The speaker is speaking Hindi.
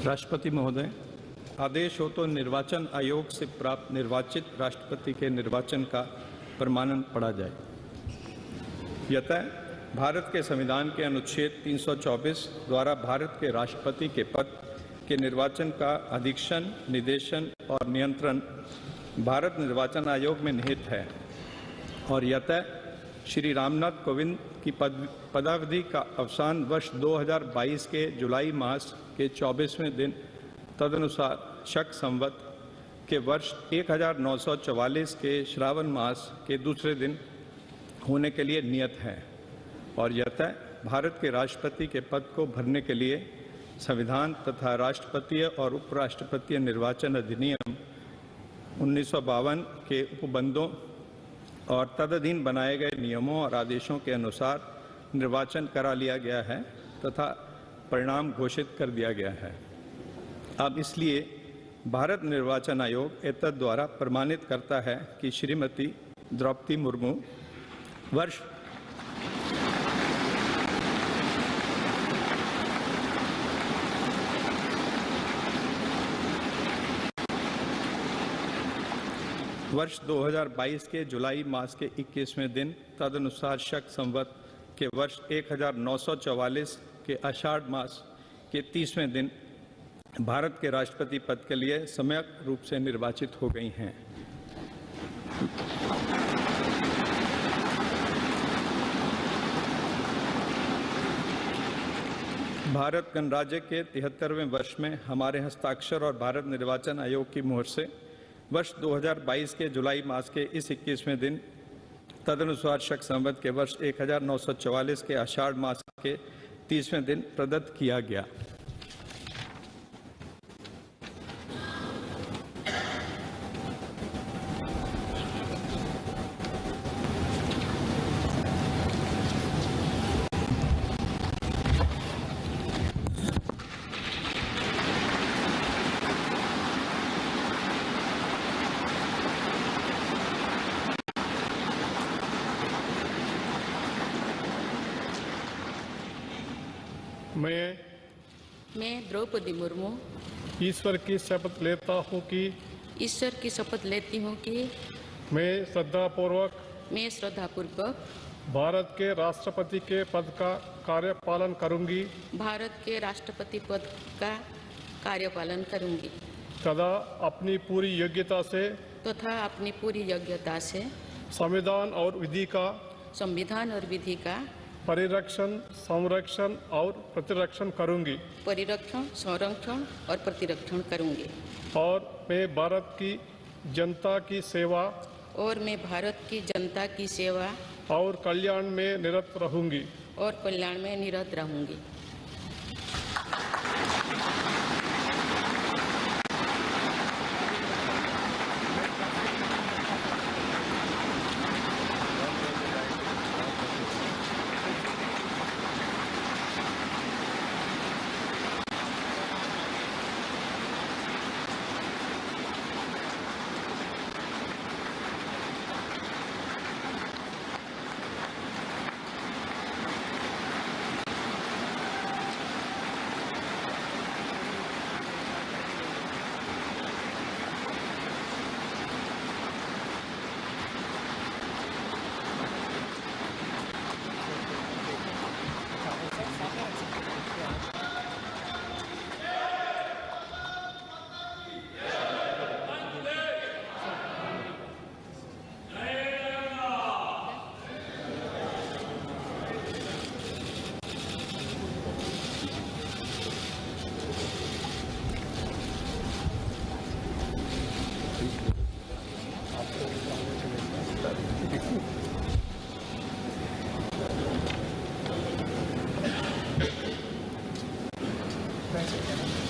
राष्ट्रपति महोदय, आदेश हो तो निर्वाचन आयोग से प्राप्त निर्वाचित राष्ट्रपति के निर्वाचन का प्रमाणन पढ़ा जाए। यतः भारत के संविधान के अनुच्छेद 324 द्वारा भारत के राष्ट्रपति के पद के निर्वाचन का अधीक्षण, निर्देशन और नियंत्रण भारत निर्वाचन आयोग में निहित है और यतः श्री रामनाथ कोविंद की पदावधि का अवसान वर्ष 2022 के जुलाई मास के 24वें दिन तदनुसार शक संवत के वर्ष 1944 के श्रावण मास के दूसरे दिन होने के लिए नियत है और यतः भारत के राष्ट्रपति के पद को भरने के लिए संविधान तथा राष्ट्रपतीय और उपराष्ट्रपतीय निर्वाचन अधिनियम 1952 के उपबंधों और तदधीन बनाए गए नियमों और आदेशों के अनुसार निर्वाचन करा लिया गया है तथा परिणाम घोषित कर दिया गया है। अब इसलिए भारत निर्वाचन आयोग एतद द्वारा प्रमाणित करता है कि श्रीमती द्रौपदी मुर्मू वर्ष वर्ष 2022 के जुलाई मास के 21वें दिन तदनुसार शक संवत के वर्ष 1944 के आषाढ़ मास के 30वें दिन भारत के राष्ट्रपति पद के लिए सम्यक रूप से निर्वाचित हो गई हैं। भारत गणराज्य के 73वें वर्ष में हमारे हस्ताक्षर और भारत निर्वाचन आयोग की मोहर से वर्ष 2022 के जुलाई मास के इस 21वें दिन तदनुसार शक संवत के वर्ष 1944 के आषाढ़ मास के 30वें दिन प्रदत्त किया गया। मैं द्रौपदी मुर्मू ईश्वर की शपथ लेता हूँ कि मैं श्रद्धापूर्वक भारत के राष्ट्रपति के पद का कार्यपालन करूँगी तथा अपनी पूरी योग्यता से संविधान और विधि का परिरक्षण, संरक्षण और प्रतिरक्षण करूंगी और मैं भारत की जनता की सेवा और कल्याण में निरत रहूंगी। Thank you.